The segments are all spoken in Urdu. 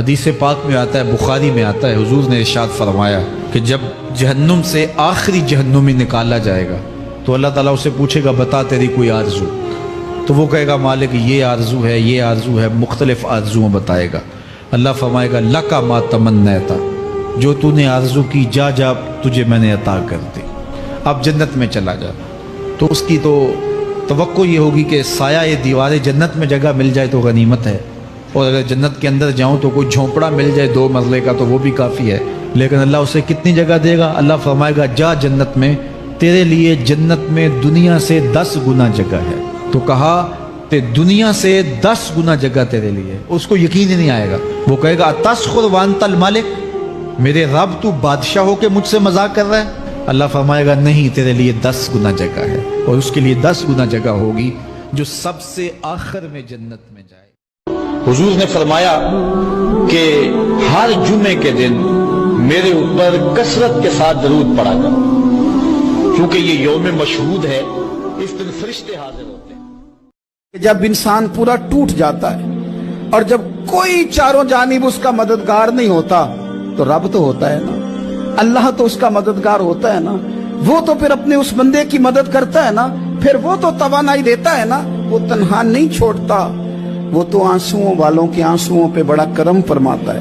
حدیث پاک میں آتا ہے، بخاری میں آتا ہے، حضور نے ارشاد فرمایا کہ جب جہنم سے آخری جہنمی نکالا جائے گا تو اللہ تعالیٰ اسے پوچھے گا بتا تیری کوئی آرزو، تو وہ کہے گا مالک یہ آرزو ہے، یہ آرزو ہے، مختلف آرزویں بتائے گا۔ اللہ فرمائے گا لکا ما تمنیتا، جو تو نے آرزو کی جا جا تجھے میں نے عطا کر دی، اب جنت میں چلا جا۔ تو اس کی تو توقع یہ ہوگی کہ سایہ دیوار جنت میں جگہ مل جائے تو غنیمت ہے، اور اگر جنت کے اندر جاؤں تو کوئی جھونپڑا مل جائے 2 مرلے کا تو وہ بھی کافی ہے، لیکن اللہ اسے کتنی جگہ دے گا؟ اللہ فرمائے گا جا جنت میں، تیرے لیے جنت میں دنیا سے 10 گنا جگہ ہے۔ تو کہا کہ دنیا سے 10 گنا جگہ تیرے لیے، اس کو یقین ہی نہیں آئے گا، وہ کہے گا تسخر وانت الملک، میرے رب تو بادشاہ ہو کے مجھ سے مذاق کر رہا ہے؟ اللہ فرمائے گا نہیں، تیرے لیے 10 گنا جگہ ہے، اور اس کے لیے 10 گنا جگہ ہوگی جو سب سے آخر میں جنت میں جائے۔ حضور نے فرمایا کہ ہر جمعے کے دن میرے اوپر کثرت کے ساتھ درود پڑھا کرو، کیونکہ یہ یوم مشہود ہے، اس دن فرشتے حاضر ہوتے ہیں۔ جب انسان پورا ٹوٹ جاتا ہے اور جب کوئی چاروں جانب اس کا مددگار نہیں ہوتا تو رب تو ہوتا ہے نا، اللہ تو اس کا مددگار ہوتا ہے نا، وہ تو پھر اپنے اس بندے کی مدد کرتا ہے نا، پھر وہ تو توانائی دیتا ہے نا، وہ تنہا نہیں چھوڑتا، وہ تو آنسوؤں والوں کے آنسوؤں پہ بڑا کرم فرماتا ہے،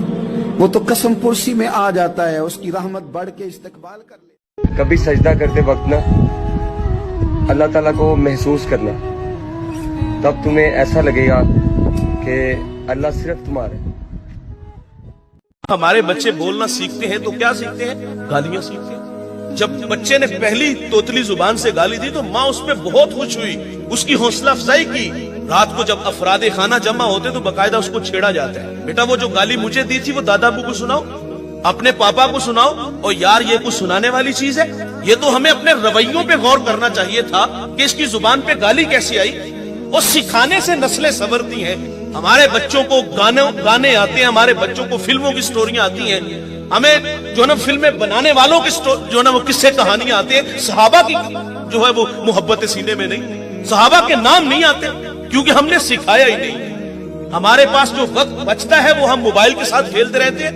وہ تو قسم پرسی میں آ جاتا ہے، اس کی رحمت بڑھ کے استقبال کر لے۔ کبھی سجدہ کرتے وقت نا اللہ تعالیٰ کو محسوس کرنا، تب تمہیں ایسا لگے گا کہ اللہ صرف تمہارے۔ ہمارے بچے بولنا سیکھتے ہیں تو کیا سیکھتے ہیں؟ گالیاں سیکھتے ہیں۔ جب بچے نے پہلی توتلی زبان سے گالی دی تو ماں اس پہ بہت خوش ہوئی، اس کی حوصلہ افزائی کی۔ رات کو جب افراد خانہ جمع ہوتے تو باقاعدہ اس کو چھیڑا جاتا ہے، بیٹا وہ جو گالی مجھے دی تھی وہ دادا ابو کو سناؤ، اپنے پاپا کو سناؤ، اور یار یہ کچھ سنانے والی چیز ہے؟ یہ تو ہمیں اپنے رویوں پہ غور کرنا چاہیے تھا کہ اس کی زبان پہ گالی کیسی آئی۔ اور سکھانے سے نسلیں سنورتی ہیں۔ ہمارے بچوں کو گانے آتے ہیں، ہمارے بچوں کو فلموں کی سٹوریاں آتی ہیں، ہمیں جو نا فلمیں بنانے والوں کی جو نا وہ قصے کہانیاں آتے ہیں، صحابہ کی جو ہے وہ محبت سینے میں نہیں، صحابہ کے نام نہیں آتے کیونکہ ہم نے سکھایا ہی نہیں۔ ہمارے پاس جو وقت بچتا ہے وہ ہم موبائل کے ساتھ کھیلتے رہتے ہیں۔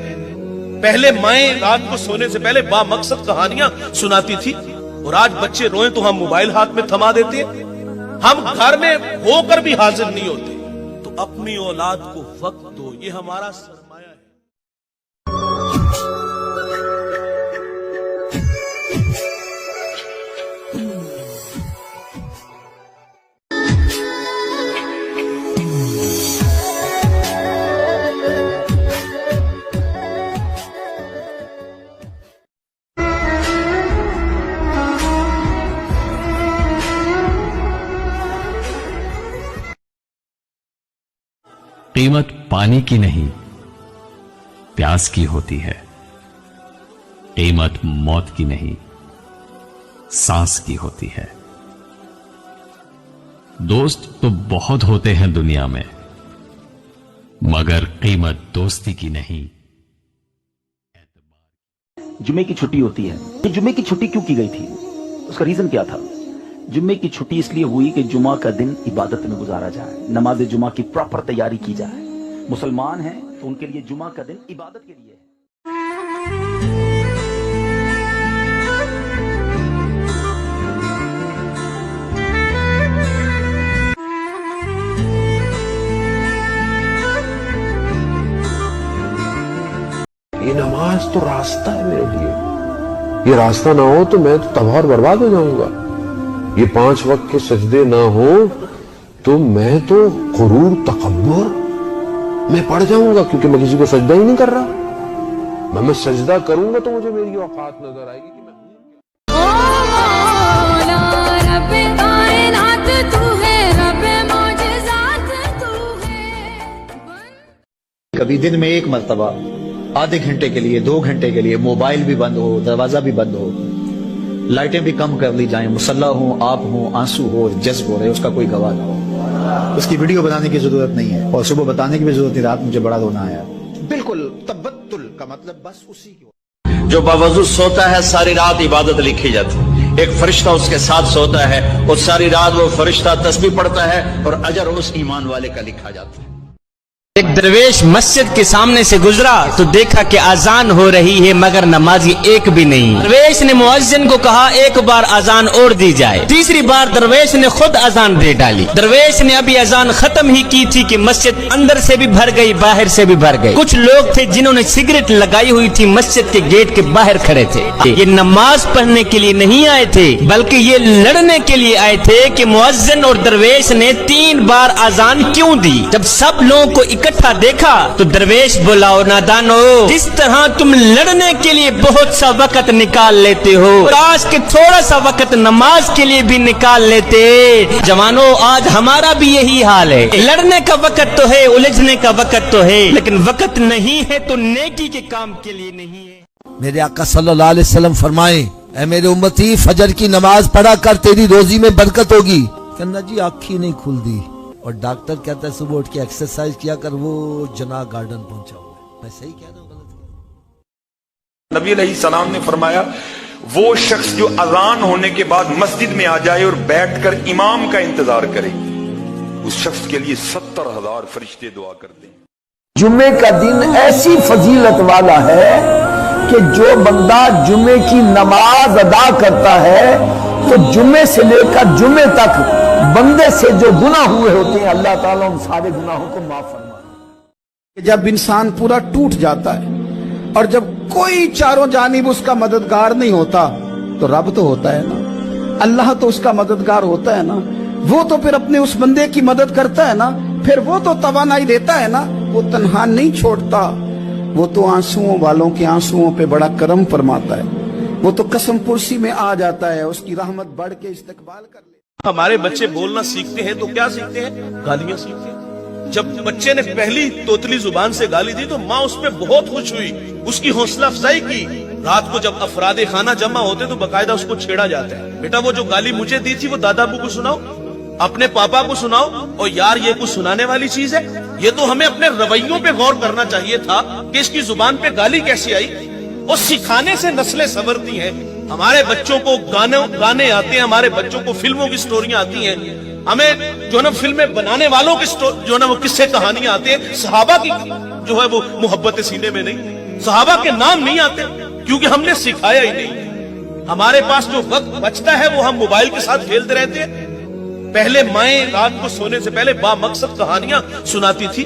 پہلے مائیں رات کو سونے سے پہلے با مقصد کہانیاں سناتی تھی، اور آج بچے روئیں تو ہم موبائل ہاتھ میں تھما دیتے ہیں۔ ہم گھر میں ہو کر بھی حاضر نہیں ہوتے۔ تو اپنی اولاد کو وقت دو، یہ ہمارا سرمایہ ہے۔ قیمت پانی کی نہیں، پیاس کی ہوتی ہے، قیمت موت کی نہیں، سانس کی ہوتی ہے۔ دوست تو بہت ہوتے ہیں دنیا میں، مگر قیمت دوستی کی نہیں۔ جمعے کی چھٹی ہوتی ہے، یہ جمعے کی چھٹی کیوں کی گئی تھی؟ اس کا ریزن کیا تھا؟ جمعے کی چھٹی اس لیے ہوئی کہ جمعہ کا دن عبادت میں گزارا جائے، نماز جمعہ کی پراپر تیاری کی جائے۔ مسلمان ہیں تو ان کے لیے جمعہ کا دن عبادت کے لیے ہے۔ یہ نماز تو راستہ ہے میرے لیے، یہ راستہ نہ ہو تو میں تو تباہ اور برباد ہو جاؤں گا۔ یہ 5 وقت کے سجدے نہ ہو تو میں تو غرور تکبر میں پڑ جاؤں گا، کیونکہ میں کسی کو سجدہ ہی نہیں کر رہا۔ میں سجدہ کروں گا تو مجھے میری اوقات نظر آئے گی کہ میں کبھی دن میں 1 مرتبہ آدھے گھنٹے کے لیے 2 گھنٹے کے لیے موبائل بھی بند ہو، دروازہ بھی بند ہو، لائٹیں بھی کم کر لی جائیں، مسلح ہوں، آپ ہوں، آنسو ہو، جذب ہو رہے، اس کا کوئی گواہ نہ ہو۔ اس کی ویڈیو بنانے کی ضرورت نہیں ہے، اور صبح بتانے کی بھی ضرورت نہیں، رات مجھے بڑا رونا آیا۔ بالکل تبتل کا مطلب بس اسی کی۔ جو باوضو سوتا ہے ساری رات عبادت لکھی جاتی، ایک فرشتہ اس کے ساتھ سوتا ہے اور ساری رات وہ فرشتہ تسبیح پڑھتا ہے اور اجر اس ایمان والے کا لکھا جاتا ہے۔ ایک درویش مسجد کے سامنے سے گزرا تو دیکھا کہ اذان ہو رہی ہے مگر نمازی ایک بھی نہیں۔ درویش نے مؤذن کو کہا ایک بار اذان اور دی جائے۔ تیسری بار درویش نے خود اذان دے ڈالی۔ درویش نے ابھی اذان ختم ہی کی تھی کہ مسجد اندر سے بھی بھر گئی، باہر سے بھی بھر گئی۔ کچھ لوگ تھے جنہوں نے سگریٹ لگائی ہوئی تھی، مسجد کے گیٹ کے باہر کھڑے تھے۔ یہ نماز پڑھنے کے لیے نہیں آئے تھے بلکہ یہ لڑنے کے لیے آئے تھے کہ مؤذن اور درویش نے 3 بار اذان کیوں دی۔ جب سب لوگوں کو اکٹھا دیکھا تو درویش بولا، نادانو، جس طرح تم لڑنے کے لیے بہت سا وقت نکال لیتے ہو، کاش کہ تھوڑا سا وقت نماز کے لیے بھی نکال لیتے۔ جوانوں، آج ہمارا بھی یہی حال ہے۔ لڑنے کا وقت تو ہے، الجھنے کا وقت تو ہے، لیکن وقت نہیں ہے تو نیکی کے کام کے لیے نہیں ہے۔ میرے آقا صلی اللہ علیہ وسلم فرمائے، اے میرے امتی، فجر کی نماز پڑھا کر، تیری روزی میں برکت ہوگی۔ کہنا جی آنکھ ہی نہیں کھل دی، اور ڈاکٹر کہتا ہے صبح اٹھ کے ایکسرسائز کیا کر، وہ جناح گارڈن پہنچا ہوا ہے۔ میں صحیح کہہ رہا ہوں غلط؟ نبی علیہ السلام نے فرمایا، وہ شخص جو اذان ہونے کے بعد مسجد میں آ جائے اور بیٹھ کر امام کا انتظار کرے، اس شخص کے لیے 70,000 فرشتے دعا کرتے ہیں۔ جمعے کا دن ایسی فضیلت والا ہے کہ جو بندہ جمعے کی نماز ادا کرتا ہے تو جمعے سے لے کر جمعے تک بندے سے جو گناہ ہوئے ہوتے ہیں اللہ تعالیٰ ان سارے گناہوں کو معاف فرماتا ہے۔ جب انسان پورا ٹوٹ جاتا ہے اور جب کوئی چاروں جانب اس کا مددگار نہیں ہوتا تو رب تو ہوتا ہے نا، اللہ تو اس کا مددگار ہوتا ہے نا، وہ تو پھر اپنے اس بندے کی مدد کرتا ہے نا، پھر وہ تو توانائی دیتا ہے نا، وہ تنہا نہیں چھوڑتا، وہ تو آنسوؤں والوں کے آنسوؤں پہ بڑا کرم فرماتا ہے، وہ تو قسم پرسی میں آ جاتا ہے، اس کی رحمت بڑھ کے استقبال کر لے۔ ہمارے بچے بولنا سیکھتے ہیں تو کیا سیکھتے ہیں؟ گالیاں سیکھتے ہیں۔ جب بچے نے پہلی توتلی زبان سے گالی دی تو ماں اس پہ بہت خوش ہوئی، اس کی حوصلہ افزائی کی۔ رات کو جب افراد خانہ جمع ہوتے تو باقاعدہ اس کو چھیڑا جاتا ہے، بیٹا وہ جو گالی مجھے دی تھی وہ دادا ابو کو سناؤ، اپنے پاپا کو سناؤ، اور یار یہ کچھ سنانے والی چیز ہے؟ یہ تو ہمیں اپنے رویوں پہ غور کرنا چاہیے تھا کہ اس کی زبان پہ گالی کیسی آئی۔ اور سکھانے سے نسلیں سنورتی ہیں۔ ہمارے بچوں کو گانے آتے ہیں، ہمارے بچوں کو فلموں کی سٹوریاں آتی ہیں، ہمیں جو نا فلمیں بنانے والوں کی جو نا وہ قصے کہانیاں آتے ہیں، صحابہ کی جو ہے وہ محبت سینے میں نہیں، صحابہ کے نام نہیں آتے کیونکہ ہم نے سکھایا ہی نہیں۔ ہمارے پاس جو وقت بچتا ہے وہ ہم موبائل کے ساتھ کھیلتے رہتے ہیں۔ پہلے مائیں رات کو سونے سے پہلے با مقصد کہانیاں سناتی تھی،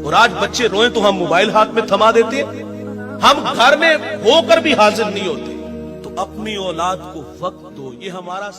اور آج بچے روئیں تو ہم موبائل ہاتھ میں تھما دیتے ہیں۔ ہم گھر میں ہو کر بھی حاضر نہیں ہوتے۔ تو اپنی اولاد کو وقت دو، یہ ہمارا